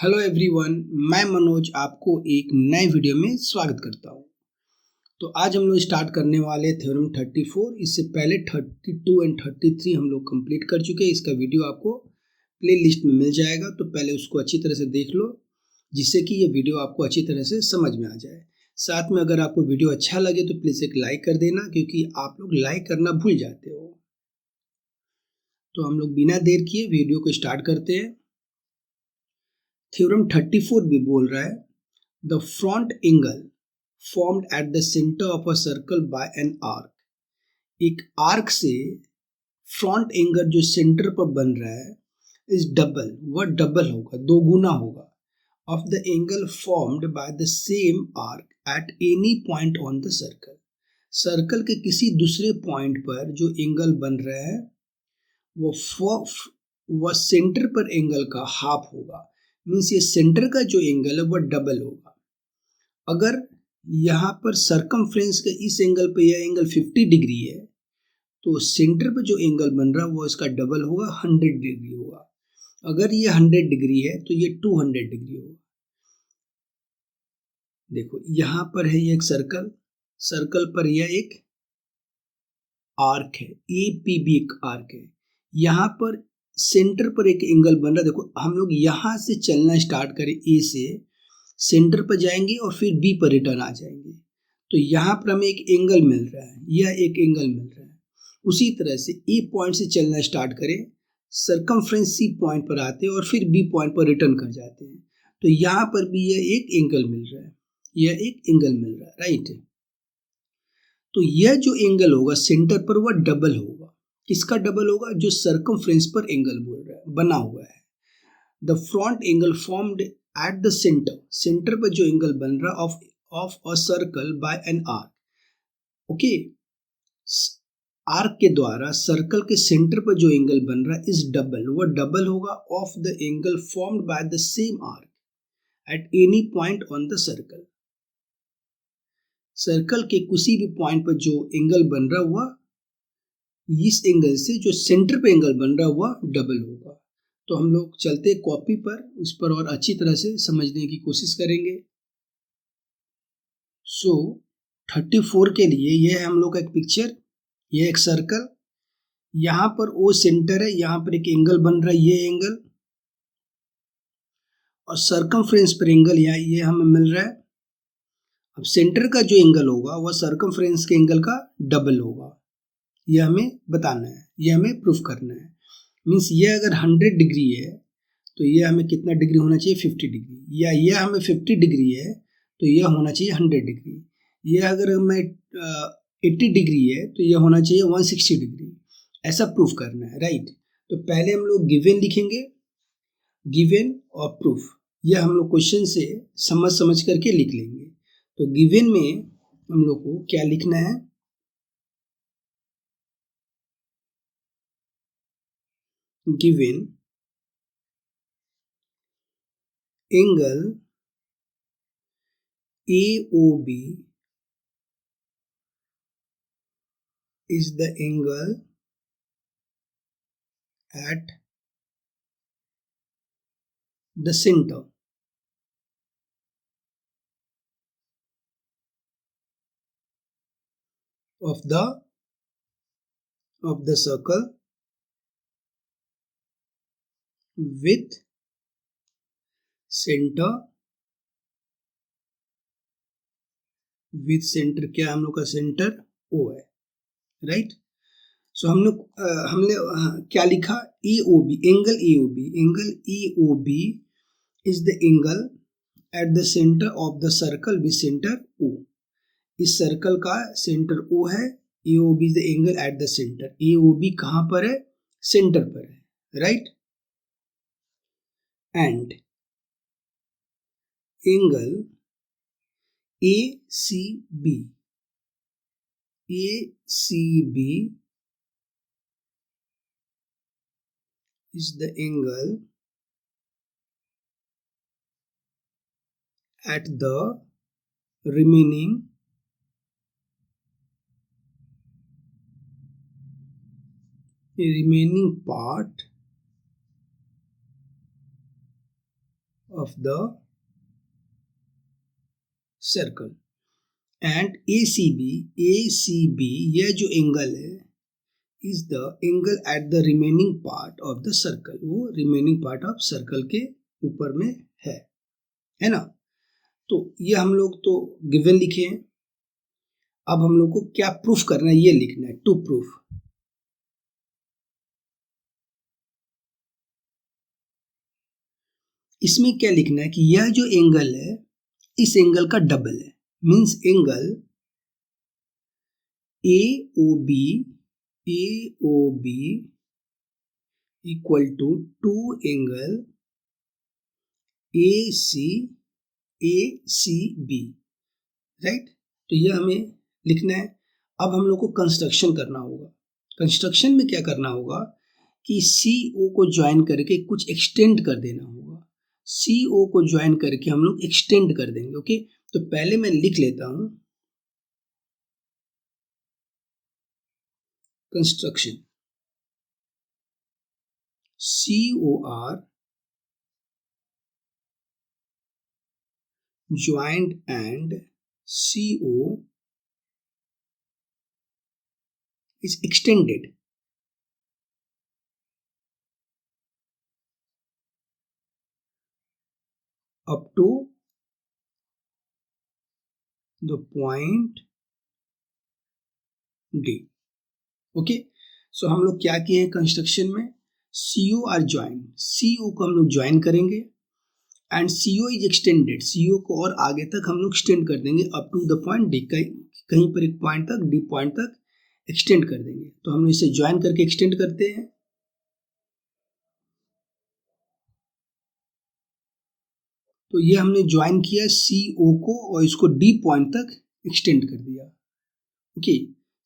Hello everyone, मैं मनोज आपको एक नए वीडियो में स्वागत करता हूँ। तो आज हम लोग स्टार्ट करने वाले थ्योरम 34। इससे पहले 32 एंड 33 हम लोग कंप्लीट कर चुके हैं। इसका वीडियो आपको प्ले लिस्ट में मिल जाएगा, तो पहले उसको अच्छी तरह से देख लो, जिससे कि ये वीडियो आपको अच्छी तरह से समझ में आ जाए। साथ में अगर आपको वीडियो अच्छा लगे तो प्लीज़ एक लाइक कर देना, क्योंकि आप लोग लाइक करना भूल जाते हो। तो हम लोग बिना देर किए वीडियो को स्टार्ट करते हैं। थ्योरम 34 भी बोल रहा है, the front angle formed at the center of a circle by an arc। एक आर्क से फ्रंट एंगल जो सेंटर पर बन रहा है इज डबल, वह डबल होगा, दो गुना होगा, of the angle formed by the same arc at any point on the circle. Circle के किसी दूसरे पॉइंट पर जो एंगल बन रहा है वह सेंटर पर एंगल का हाफ होगा। मीन्स ये सेंटर का जो एंगल है वह डबल होगा। अगर यहाँ पर सरकमफ्रेंस के इस एंगल पे यह एंगल 50 डिग्री है, तो सेंटर पे जो एंगल बन रहा है वो इसका डबल होगा, 100 डिग्री होगा। अगर ये 100 डिग्री है तो ये 200 डिग्री होगा। देखो यहाँ पर है ये एक सर्कल, सर्कल पर यह एक आर्क है, APB एक आर्क है। यहाँ पर सेंटर पर एक एंगल बन रहा है। देखो हम लोग यहाँ से चलना स्टार्ट करें, A से सेंटर पर जाएंगे और फिर B पर रिटर्न आ जाएंगे, तो यहाँ पर हमें एक एंगल मिल रहा है, यह एक एंगल मिल रहा है। उसी तरह से A पॉइंट से चलना स्टार्ट करें, सरकमफ्रेंस C पॉइंट पर आते हैं और फिर B पॉइंट पर रिटर्न कर जाते हैं, तो यहाँ पर भी यह एक एंगल मिल रहा है, यह एक एंगल मिल रहा है, राइट। तो यह जो एंगल होगा सेंटर पर वह डबल होगा। किसका डबल होगा? जो सरकमफ्रेंस पर एंगल बोल रहा है, बना हुआ है। The front angle formed at the centre, centre पर जो एंगल बन रहा of a circle by an arc. Okay, arc के द्वारा सर्कल के सेंटर पर जो एंगल बन रहा है इज डबल, वह डबल होगा of the angle formed by the same arc at any point on the circle. Circle के किसी भी पॉइंट पर जो एंगल बन रहा है वह इस एंगल से जो सेंटर पे एंगल बन रहा है वह डबल होगा। तो हम लोग चलते कॉपी पर, उस पर और अच्छी तरह से समझने की कोशिश करेंगे। सो 34 के लिए यह है हम लोग का एक पिक्चर, यह एक सर्कल, यहाँ पर ओ सेंटर है, यहाँ पर एक एंगल बन रहा है, ये एंगल, और सरकमफ्रेंस पर एंगल यहाँ ये हमें मिल रहा है। अब सेंटर का जो एंगल होगा वह सरकमफ्रेंस के एंगल का डबल होगा, यह हमें बताना है, यह हमें प्रूफ करना है। मीन्स ये अगर 100 डिग्री है तो यह हमें कितना डिग्री होना चाहिए? 50 डिग्री। या यह हमें 50 डिग्री है तो यह होना चाहिए 100 डिग्री। यह अगर हमें 80 डिग्री है तो यह होना चाहिए 160 डिग्री। ऐसा प्रूफ करना है, राइट। तो पहले हम लोग गिवन लिखेंगे, गिवन और प्रूफ, यह हम लोग क्वेश्चन से समझ समझ करके लिख लेंगे। तो गिवन में हम लोग को क्या लिखना है? Given angle AOB is the angle at the center of the circle with center क्या हम लोग का सेंटर O है, राइट। सो हमने क्या लिखा? AOB, angle AOB is the angle at the centre of the circle with centre O। इस circle का सेंटर O है, AOB is the angle at the centre. AOB कहाँ पर है? सेंटर पर है, right. And angle ACB is the angle at the remaining part of the circle and ACB यह जो एंगल है is the angle at the remaining part of the circle, वो remaining part of circle के ऊपर में है ना। तो ये हम लोग तो गिवन लिखे हैं, अब हम लोग को क्या प्रूफ करना है ये लिखना है, टू प्रूफ। इसमें क्या लिखना है कि यह जो एंगल है इस एंगल का डबल है, means angle AOB equal to two angle ACB, right. तो यह हमें लिखना है। अब हम लोग को कंस्ट्रक्शन करना होगा। कंस्ट्रक्शन में क्या करना होगा कि CO को ज्वाइन करके कुछ एक्सटेंड कर देना होगा। CO को ज्वाइन करके हम लोग एक्सटेंड कर देंगे। ओके, तो पहले मैं लिख लेता हूं construction COR joined and CO is extended up to the point D। Okay, so हम लोग क्या किए हैं कंस्ट्रक्शन में, CO आर ज्वाइन, CO को हम लोग ज्वाइन करेंगे and CO is extended, CO को और आगे तक हम लोग एक्सटेंड कर देंगे up to the point D, कहीं पर एक पॉइंट तक D पॉइंट तक एक्सटेंड कर देंगे। तो हम लोग इसे ज्वाइन करके एक्सटेंड करते हैं। तो ये हमने ज्वाइन किया CO को और इसको D पॉइंट तक एक्सटेंड कर दिया। ओके,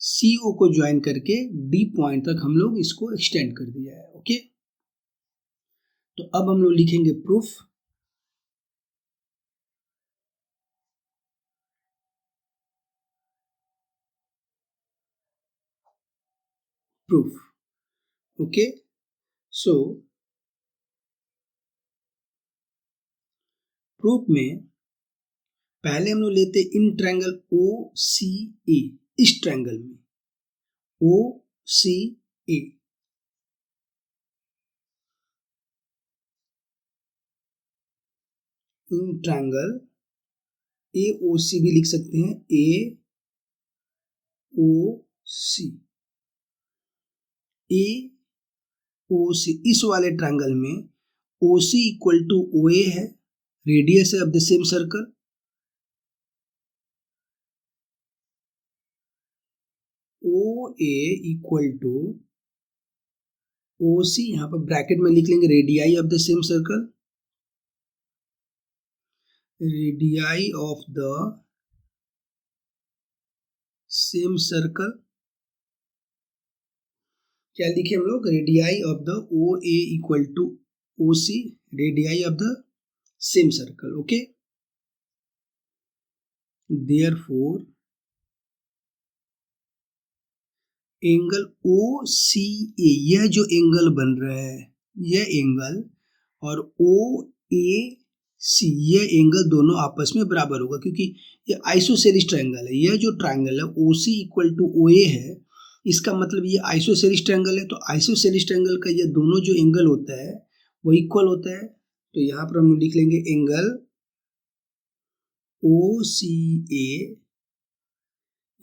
CO को ज्वाइन करके D पॉइंट तक हम लोग इसको एक्सटेंड कर दिया है। ओके, तो अब हम लोग लिखेंगे प्रूफ। ओके, सो प्रूफ में पहले हम लोग लेते इन ट्रायंगल OCA, इस ट्रायंगल में OCA, इन ट्रायंगल AOC भी लिख सकते हैं, AOC, इस वाले ट्रायंगल में OC इक्वल टू OA है, रेडियस है of the same circle. OA equal to OC, यहां पर ब्रैकेट में लिख लेंगे radii of the same circle, radii of the same circle. क्या लिखे हम लोग, radii of the OA equal to OC, radii of the same circle. Okay, therefore angle OCA, यह जो एंगल बन रहा है यह एंगल और OAC यह एंगल दोनों आपस में बराबर होगा, क्योंकि यह आइसोसेलिस ट्रायंगल है। यह जो ट्रायंगल है OC इक्वल टू OA है, इसका मतलब ये आइसोसेलिस ट्रायंगल है। तो आइसोसेलिस ट्रायंगल का ये दोनों जो एंगल होता है वो इक्वल होता है। तो यहाँ पर हम लिख लेंगे angle OCA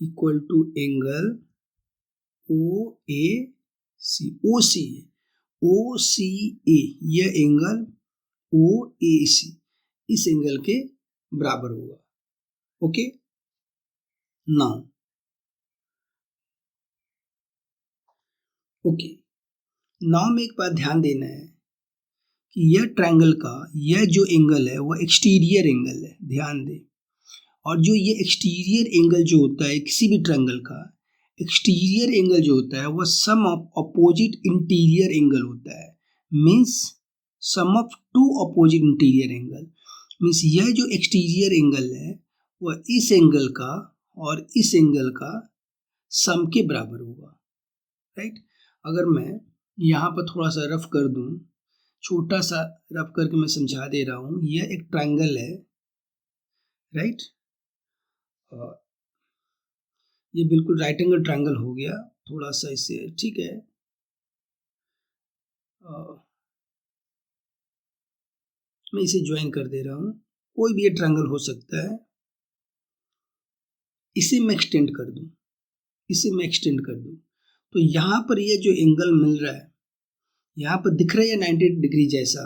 equal to angle OCA, यह एंगल OAC इस एंगल के बराबर होगा। ओके, नाउ में एक बात ध्यान देना है कि यह ट्रायंगल का यह जो एंगल है वह एक्सटीरियर एंगल है, ध्यान दें। और जो ये एक्सटीरियर एंगल जो होता है किसी भी ट्रायंगल का, एक्सटीरियर एंगल जो होता है वह sum of opposite interior angle होता है, means sum of two opposite interior angle, means यह जो एक्सटीरियर एंगल है वह इस एंगल का और इस एंगल का सम के बराबर होगा, राइट। अगर मैं यहाँ पर थोड़ा सा रफ कर दूं, छोटा सा रफ करके मैं समझा दे रहा हूं। यह एक ट्रायंगल है, राइट। ये बिल्कुल राइट एंगल ट्रायंगल हो गया। थोड़ा सा इसे, ठीक है, मैं इसे ज्वाइन कर दे रहा हूं। कोई भी ये ट्रायंगल हो सकता है। इसे मैं एक्सटेंड कर दूं, तो यहां पर ये जो एंगल मिल रहा है, यहाँ पर दिख रहा है 90 डिग्री जैसा,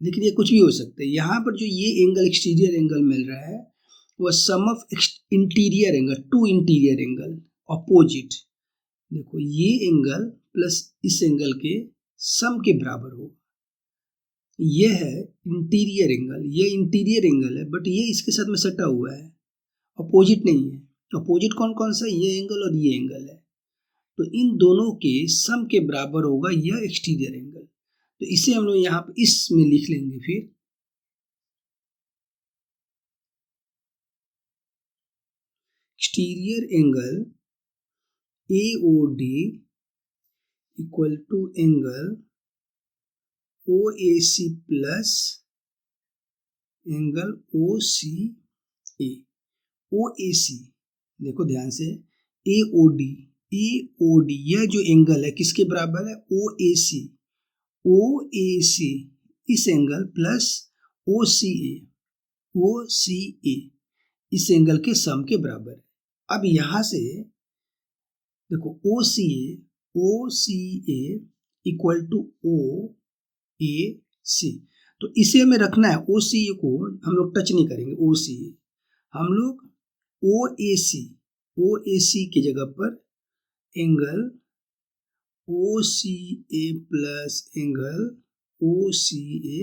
लेकिन ये कुछ भी हो सकता है। यहाँ पर जो ये एंगल, एक्सटीरियर एंगल मिल रहा है, वह sum of interior angle, two interior angle opposite. देखो, ये एंगल प्लस इस एंगल के सम के बराबर हो। ये है इंटीरियर एंगल, ये इंटीरियर एंगल है, बट ये इसके साथ में सटा हुआ है, अपोजिट नहीं है। अपोजिट कौन कौन सा, ये एंगल और ये एंगल है। तो इन दोनों के सम के बराबर होगा यह एक्सटीरियर एंगल। तो इसे हम लोग यहाँ पर इसमें लिख लेंगे। फिर exterior angle AOD equal to angle OAC plus angle OCA। OAC देखो ध्यान से, AOD यह जो एंगल है किसके बराबर है, OAC इस एंगल प्लस OCA इस एंगल के सम के बराबर है। अब यहां से देखो, OCA इक्वल टू OAC, तो इसे हमें रखना है। OCA को हम लोग टच नहीं करेंगे, OCA हम लोग OAC की जगह पर angle OCA plus angle OCA,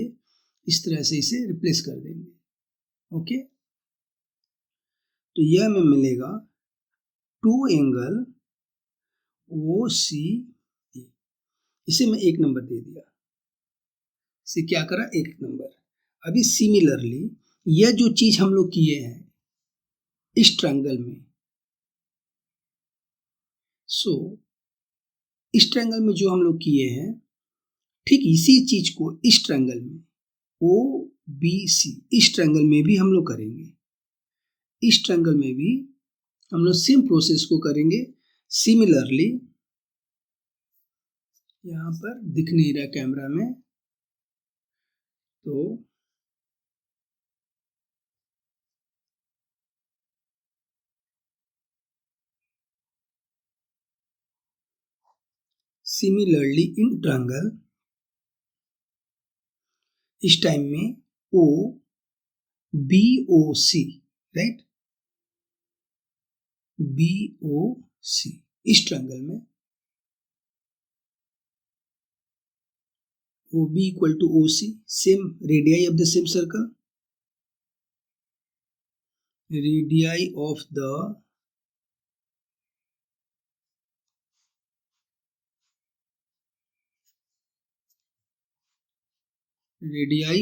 इस तरह से इसे रिप्लेस कर देंगे। ओके, तो यह हमें मिलेगा टू एंगल OCA। इसे मैं 1 नंबर दे दिया, इसे क्या करा, 1 नंबर। अभी सिमिलरली यह जो चीज हम लोग किए हैं इस ट्रायंगल में, इस ट्रायंगल में जो हम लोग किए हैं, ठीक इसी चीज को इस ट्रायंगल में OBC, इस ट्रायंगल में भी हम लोग करेंगे। इस ट्रायंगल में भी हम लोग सेम प्रोसेस को करेंगे। सिमिलरली यहां पर दिख नहीं रहा कैमरा में, तो सिमिलरली इन ट्रायंगल, इस टाइम में BOC, राइट, BOC इस ट्रायंगल में OB equal to OC, same radii of the same circle, radii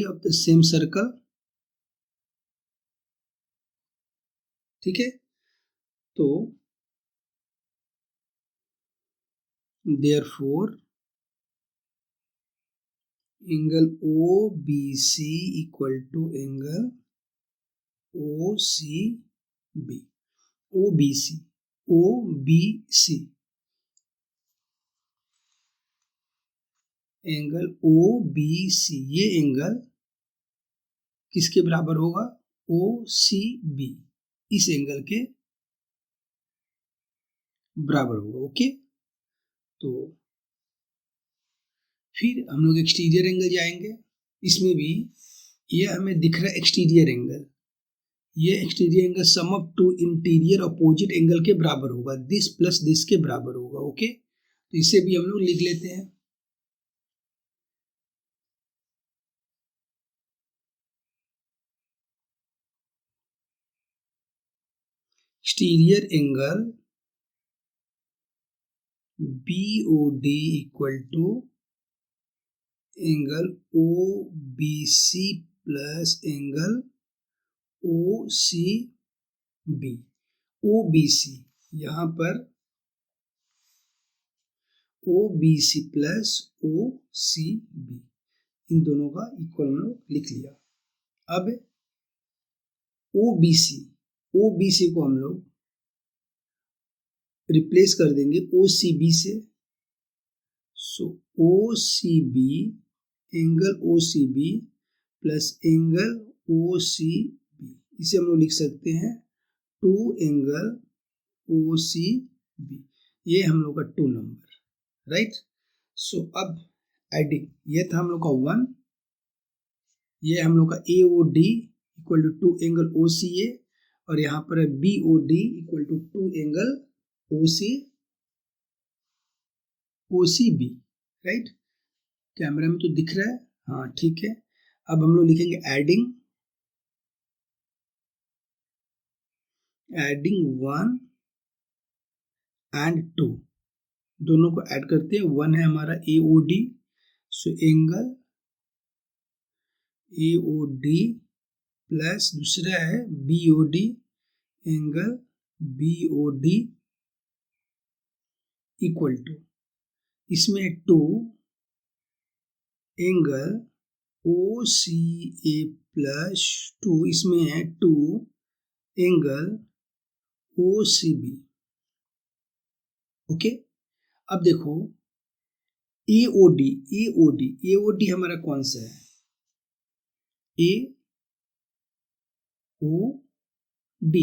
of the same circle. ठीक है, तो therefore angle OBC equal to angle OCB। OBC angle OBC, ये एंगल किसके बराबर होगा, OCB, इस एंगल के बराबर होगा। ओके, तो फिर हम लोग एक्सटीरियर एंगल जाएंगे। इसमें भी ये हमें दिख रहा है एक्सटीरियर एंगल, ये exterior angle sum of to interior opposite angle के बराबर होगा, दिस प्लस दिस के बराबर होगा। ओके, तो इसे भी हम लोग लिख लेते हैं। Exterior angle BOD equal to angle OBC plus angle OCB। OBC यहां पर OBC प्लस OCB, इन दोनों का इक्वल हम लोग लिख लिया। अब OBC को हम लोग रिप्लेस कर देंगे OCB से। सो OCB angle OCB plus angle OCB, इसे हम लोग लिख सकते हैं 2 एंगल OCB। ये हम लोग का 2 नंबर, राइट। सो अब एडिंग, ये था हम लोग का 1, ये हम लोग का AOD equal to 2 angle OCA, और यहाँ पर है BOD equal to 2 angle OCB, right. Camera में तो दिख रहा है, हाँ ठीक है। अब हम लोग लिखेंगे एडिंग 1 एंड 2, दोनों को ऐड करते हैं। 1 है हमारा AOD, so angle AOD plus दूसरा है BOD, angle BOD equal to, इसमें 2 एंगल OCA प्लस 2, इसमें है 2 एंगल OCB। ओके, अब देखो AOD हमारा कौन सा है? AOD,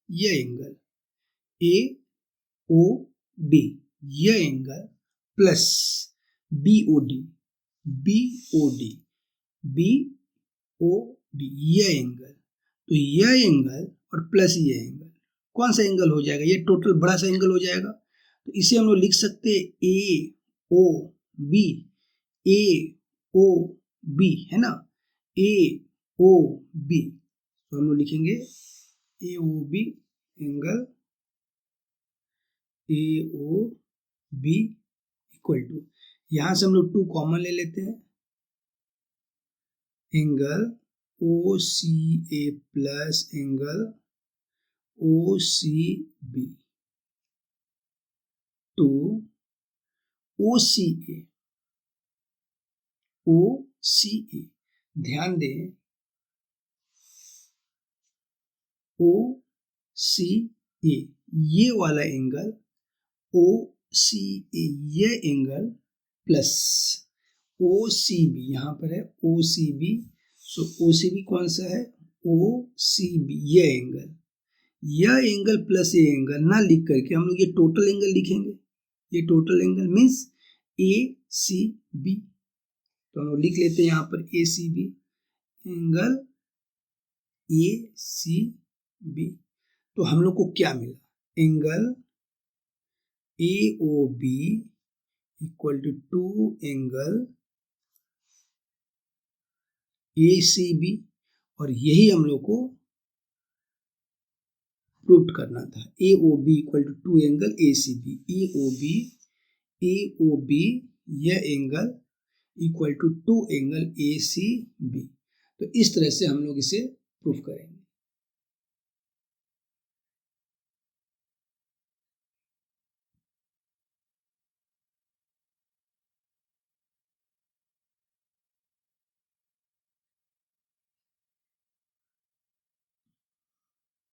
यह एंगल AOD, यह एंगल प्लस BOD, यह एंगल। तो यह एंगल और प्लस ये एंगल कौन सा एंगल हो जाएगा? ये टोटल बड़ा सा एंगल हो जाएगा। तो इसे हम लोग लिख सकते हैं AOB है ना, AOB। तो हम लोग लिखेंगे AOB angle AOB equal to, यहां से हम लोग 2 कॉमन ले लेते हैं, angle OCA plus angle OCB to OCA। ध्यान दें OCA ये वाला एंगल, OCA ये एंगल प्लस OCB, यहाँ पर है OCB। सो OCB कौन सा है? OCB ये एंगल प्लस ये एंगल ना लिख करके हम लोग ये टोटल एंगल लिखेंगे। ये टोटल एंगल मीन्स ACB। तो हम लोग लिख लेते हैं यहाँ पर ACB एंगल ACB। तो हम लोग को क्या मिला? Angle AOB equal to 2 angle ACB, और यही हम लोग को प्रूव करना था। AOB equal to 2 angle ACB, AOB यह angle equal to 2 angle ACB। तो इस तरह से हम लोग इसे प्रूफ करेंगे।